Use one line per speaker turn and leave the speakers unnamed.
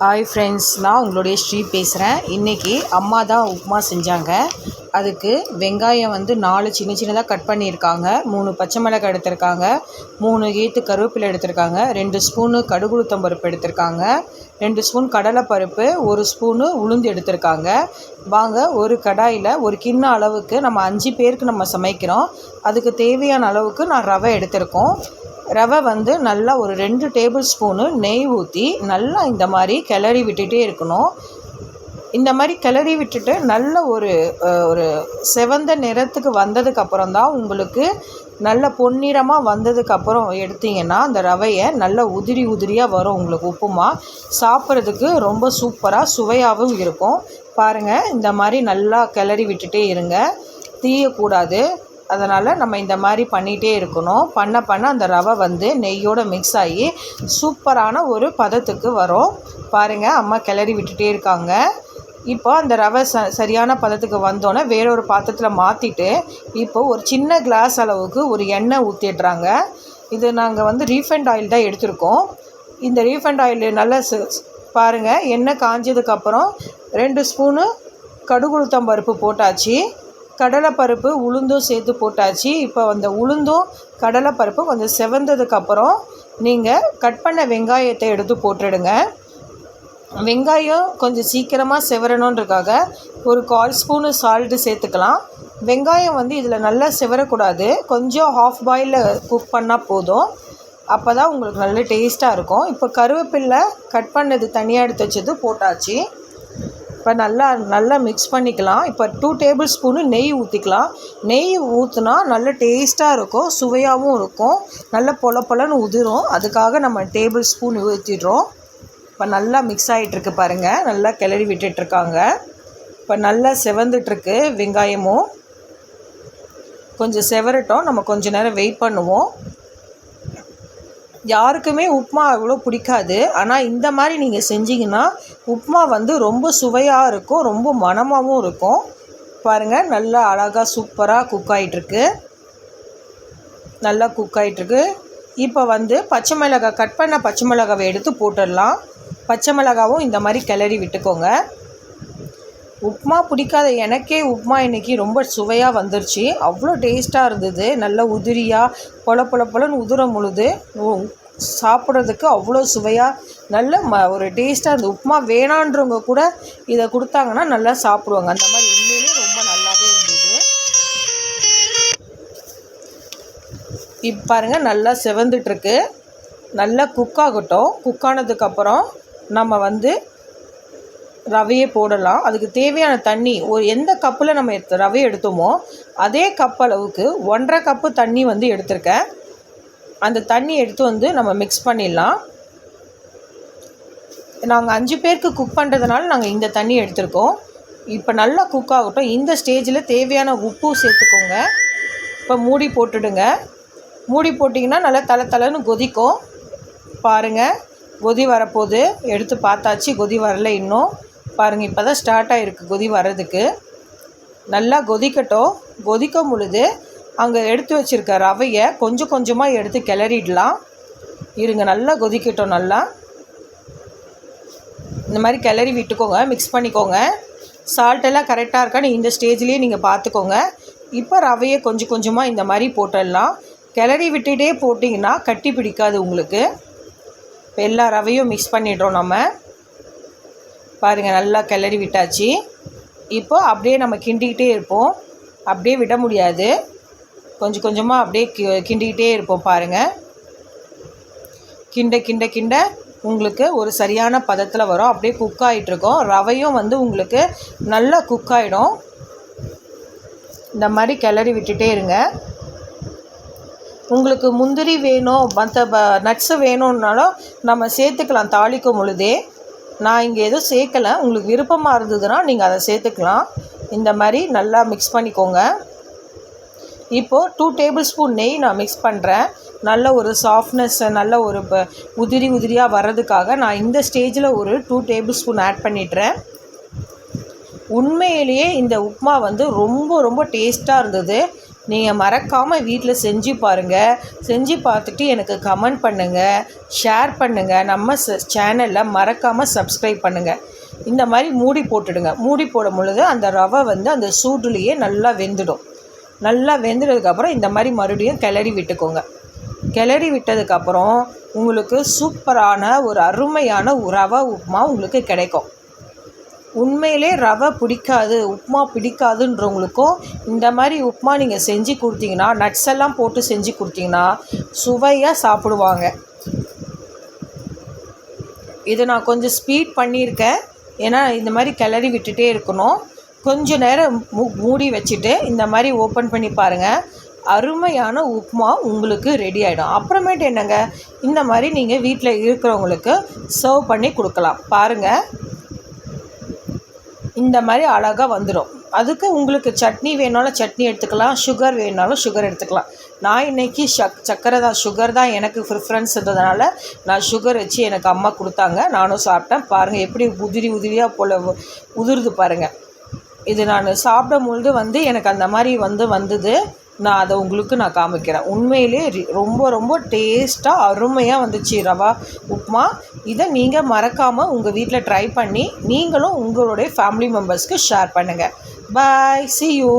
Hi friends, நான் உங்களுடைய ஸ்ரீ பேசுகிறேன். இன்றைக்கி அம்மா தான் உப்புமா செஞ்சாங்க. அதுக்கு வெங்காயம் 4 சின்ன சின்னதாக கட் பண்ணியிருக்காங்க, 3 பச்சை மிளகாய் எடுத்திருக்காங்க, 3 ஏத்து கருவேப்பிலை எடுத்திருக்காங்க, 2 ஸ்பூனு கடுகுளுத்தம் பருப்பு எடுத்திருக்காங்க, 2 ஸ்பூன் கடலைப்பருப்பு, 1 ஸ்பூனு உளுந்து எடுத்திருக்காங்க. வாங்க, ஒரு கடாயில் ஒரு கிண்ண அளவுக்கு நம்ம 5 பேருக்கு நம்ம சமைக்கிறோம். அதுக்கு தேவையான அளவுக்கு நான் ரவை எடுத்திருக்கோம். ரவை நல்லா ஒரு 2 டேபிள் ஸ்பூனு நெய் ஊற்றி நல்லா இந்த மாதிரி கிளறி விட்டுகிட்டே இருக்கணும். இந்த மாதிரி கிளறி விட்டுட்டு நல்ல ஒரு செவந்த நிறத்துக்கு வந்ததுக்கப்புறம் தான் உங்களுக்கு நல்ல பொன்னிறமாக வந்ததுக்கப்புறம் எடுத்திங்கன்னா அந்த ரவையை நல்ல உதிரி உதிரியாக வரும். உங்களுக்கு உப்புமா சாப்பிட்றதுக்கு ரொம்ப சூப்பராக சுவையாகவும் இருக்கும். பாருங்கள், இந்த மாதிரி நல்லா கிளறி விட்டுட்டே இருங்க, தீயக்கூடாது. அதனால் நம்ம இந்த மாதிரி பண்ணிகிட்டே இருக்கணும். பண்ண அந்த ரவை நெய்யோடு மிக்ஸ் ஆகி சூப்பரான ஒரு பதத்துக்கு வரும். பாருங்கள், அம்மா கிளறி விட்டுட்டே இருக்காங்க. இப்போ அந்த ரவை சரியான பதத்துக்கு வந்தோன்னே வேறொரு பாத்திரத்தில் மாற்றிட்டு இப்போ ஒரு சின்ன கிளாஸ் அளவுக்கு ஒரு எண்ணெய் ஊற்றிடுறாங்க. இது நாங்கள் ரீஃபைண்ட் ஆயில் தான் எடுத்திருக்கோம். இந்த ரீஃபைண்ட் ஆயில் நல்லா பாருங்கள், எண்ணெய் காஞ்சதுக்கப்புறம் 2 ஸ்பூனு கடுகுளுத்தம் பருப்பு போட்டாச்சு, கடலைப்பருப்பு உளுந்தும் சேர்த்து போட்டாச்சு. இப்போ அந்த உளுந்தும் கடலைப்பருப்பும் கொஞ்சம் செவந்ததுக்கப்புறம் நீங்கள் கட் பண்ண வெங்காயத்தை எடுத்து போட்டுடுங்க. வெங்காயம் கொஞ்சம் சீக்கிரமாக செவரணுன்றக்காக ஒரு 1/4 ஸ்பூனு சால்ட்டு சேர்த்துக்கலாம். வெங்காயம் இதில் நல்லா செவரக்கூடாது, கொஞ்சம் ஹாஃப் பாயிலில் குக் பண்ணால் போதும். அப்போ தான் உங்களுக்கு நல்ல டேஸ்ட்டாக இருக்கும். இப்போ கருவேப்பிலை கட் பண்ணது தனியாக எடுத்து வச்சது போட்டாச்சு. இப்போ நல்லா மிக்ஸ் பண்ணிக்கலாம். இப்போ 2 டேபிள் ஸ்பூனு நெய் ஊற்றிக்கலாம். நெய் ஊற்றினா நல்ல டேஸ்ட்டாக இருக்கும், சுவையாகவும் இருக்கும், நல்ல பொலன்னு உதிரும். அதுக்காக நம்ம டேபிள் ஸ்பூன் ஊற்றிடுறோம். இப்போ நல்லா மிக்ஸ் ஆகிட்டுருக்கு பாருங்கள், நல்லா கிளறி விட்டுட்ருக்காங்க. இப்போ நல்லா செவந்துட்டுருக்கு வெங்காயமும். கொஞ்சம் செவரட்டும், நம்ம கொஞ்சம் நேரம் வெயிட் பண்ணுவோம். யாருக்குமே உப்புமா அவ்வளோ பிடிக்காது, ஆனால் இந்த மாதிரி நீங்கள் செஞ்சிங்கன்னா உப்புமா ரொம்ப சுவையாக இருக்கும், ரொம்ப மணமாகவும் இருக்கும். பாருங்கள், நல்லா அழகாக சூப்பராக குக் ஆகிட்டுருக்கு, நல்லா குக் ஆகிட்டுருக்கு. இப்போ பச்சை மிளகாய், கட் பண்ண பச்சை மிளகாவை எடுத்து போட்டுடலாம். பச்சை மிளகாவும் இந்த மாதிரி கிளறி விட்டுக்கோங்க. உப்புமா பிடிக்காத எனக்கே உப்புமா இன்றைக்கி ரொம்ப சுவையாக வந்துருச்சு, அவ்வளோ டேஸ்ட்டாக இருந்தது. நல்ல உதிரியாக பொலன்னு உதிரும் பொழுது சாப்பிட்றதுக்கு அவ்வளோ சுவையாக நல்ல ஒரு டேஸ்ட்டாக இருந்தது. உப்புமா வேணான்றவங்க கூட இதை கொடுத்தாங்கன்னா நல்லா சாப்பிடுவாங்க. அந்த மாதிரி உண்மையிலே ரொம்ப நல்லாவே இருந்தது. இப்போ பாருங்கள், நல்லா செவந்துட்டுருக்கு, நல்லா குக் ஆகட்டும். குக் ஆனதுக்கப்புறம் நம்ம ரவையை போடலாம். அதுக்கு தேவையான தண்ணி எந்த கப்பில் நம்ம ரவையை எடுத்தோமோ அதே கப் அளவுக்கு 1.5 கப்பு தண்ணி எடுத்திருக்கேன். அந்த தண்ணி எடுத்து நம்ம மிக்ஸ் பண்ணிடலாம். நாங்கள் 5 பேருக்கு குக் பண்ணுறதுனால நாங்கள் இந்த தண்ணி எடுத்திருக்கோம். இப்போ நல்லா குக் ஆகட்டும். இந்த ஸ்டேஜில் தேவையான உப்பு சேர்த்துக்கோங்க. இப்போ மூடி போட்டுடுங்க. மூடி போட்டிங்கன்னா நல்லா தளன்னு கொதிக்கும். பாருங்கள், கொதி வரப்போகுது. எடுத்து பார்த்தாச்சு, கொதி வரல இன்னும். பாருங்கள், இப்போ தான் ஸ்டார்ட் ஆகிருக்கு கொதி வர்றதுக்கு. நல்லா கொதிக்கட்டும். கொதிக்கும் பொழுது அங்கே எடுத்து வச்சுருக்க ரவையை கொஞ்சம் கொஞ்சமாக எடுத்து கிளறிடலாம். இருங்க, நல்லா கொதிக்கட்டும். நல்லா இந்த மாதிரி கிளறி விட்டுக்கோங்க, மிக்ஸ் பண்ணிக்கோங்க. சால்ட்டெல்லாம் கரெக்டாக இருக்கான்னு இந்த ஸ்டேஜ்லேயே நீங்கள் பார்த்துக்கோங்க. இப்போ ரவையை கொஞ்சம் கொஞ்சமாக இந்த மாதிரி போட்டுடலாம். கிளறி விட்டுகிட்டே போட்டிங்கன்னா கட்டி பிடிக்காது உங்களுக்கு. இப்போ எல்லா ரவையும் மிக்ஸ் பண்ணிடுறோம் நம்ம. பாருங்கள், நல்லா கிளறி விட்டாச்சு. இப்போ அப்படியே நம்ம கிண்டிக்கிட்டே இருப்போம், அப்படியே விட முடியாது. கொஞ்சம் கொஞ்சமாக அப்படியே கிண்டிக்கிட்டே இருப்போம். பாருங்கள், கிண்ட உங்களுக்கு ஒரு சரியான பதத்தில் வரும். அப்படியே குக் ஆகிட்டுருக்கோம். ரவையும் உங்களுக்கு நல்லா குக் ஆகிடும். இந்த மாதிரி கிளறி விட்டுட்டே இருங்க. உங்களுக்கு முந்திரி வேணும், மற்ற நட்ஸு வேணும்னாலும் நம்ம சேர்த்துக்கலாம் தாளிக்கும் பொழுதே. நான் இங்கே எதுவும் சேர்க்கலை, உங்களுக்கு விருப்பமாக இருந்ததுன்னா நீங்கள் அதை சேர்த்துக்கலாம். இந்த மாதிரி நல்லா மிக்ஸ் பண்ணிக்கோங்க. இப்போது 2 டேபிள் ஸ்பூன் நெய் நான் மிக்ஸ் பண்ணுறேன். நல்ல ஒரு சாஃப்ட்னஸ், நல்ல ஒரு உதிரியாக வர்றதுக்காக நான் இந்த ஸ்டேஜில் ஒரு 2 டேபிள் ஸ்பூன் ஆட் பண்ணிடுறேன். உண்மையிலேயே இந்த உப்புமா ரொம்ப ரொம்ப டேஸ்ட்டாக இருந்தது. நீங்கள் மறக்காமல் வீட்டில் செஞ்சு பாருங்கள். செஞ்சு பார்த்துட்டு எனக்கு கமெண்ட் பண்ணுங்கள், ஷேர் பண்ணுங்கள். நம்ம சேனலில் மறக்காமல் சப்ஸ்கிரைப் பண்ணுங்கள். இந்த மாதிரி மூடி போட்டுடுங்க. மூடி போடும் பொழுது அந்த ரவை வந்து அந்த சூடுலேயே நல்லா வெந்துடும். நல்லா வெந்ததுக்கப்புறம் இந்த மாதிரி மறுபடியும் கிளறி விட்டுக்கோங்க. கிளறி விட்டதுக்கப்புறம் உங்களுக்கு சூப்பரான ஒரு அருமையான ரவை உப்புமா உங்களுக்கு கிடைக்கும். உண்மையிலே ரவை பிடிக்காது, உப்புமா பிடிக்காதுன்றவங்களுக்கும் இந்த மாதிரி உப்புமா நீங்கள் செஞ்சு கொடுத்தீங்கன்னா, நட்ஸ் எல்லாம் போட்டு செஞ்சு கொடுத்தீங்கன்னா சுவையாக சாப்பிடுவாங்க. இது நான் கொஞ்சம் ஸ்பீட் பண்ணியிருக்கேன். ஏன்னா இந்த மாதிரி கிளறி விட்டுட்டே இருக்கணும். கொஞ்சம் நேரம் மூடி வச்சுட்டு இந்த மாதிரி ஓப்பன் பண்ணி பாருங்கள். அருமையான உப்புமா உங்களுக்கு ரெடி ஆகிடும். அப்புறமேட்டு என்னங்க, இந்த மாதிரி நீங்கள் வீட்டில் இருக்கிறவங்களுக்கு சர்வ் பண்ணி கொடுக்கலாம். பாருங்கள், இந்த மாதிரி அழகாக வந்துடும். அதுக்கு உங்களுக்கு சட்னி வேணாலும் சட்னி எடுத்துக்கலாம், சுகர் வேணாலும் சுகர் எடுத்துக்கலாம். நான் இன்றைக்கி சர்க்கரை தான், சுகர் தான் எனக்கு ப்ரிஃபரன்ஸ்ன்றதுனால நான் சுகர் வச்சு எனக்கு அம்மா கொடுத்தாங்க, நானும் சாப்பிட்டேன். பாருங்கள் எப்படி உதிரியாக போல் உதிருது பாருங்கள். இது நான் சாப்பிடும் பொழுது வந்து எனக்கு அந்த மாதிரி வந்தது. நான் அதை உங்களுக்கு நான் காமிக்கிறேன். உண்மையிலே ரொம்ப ரொம்ப டேஸ்ட்டாக அருமையாக வந்துச்சு ரவா உப்புமா. இதை நீங்கள் மறக்காமல் உங்கள் வீட்டில் ட்ரை பண்ணி நீங்களும் உங்களுடைய ஃபேமிலி மெம்பர்ஸ்க்கு ஷேர் பண்ணுங்கள். பாய், see you.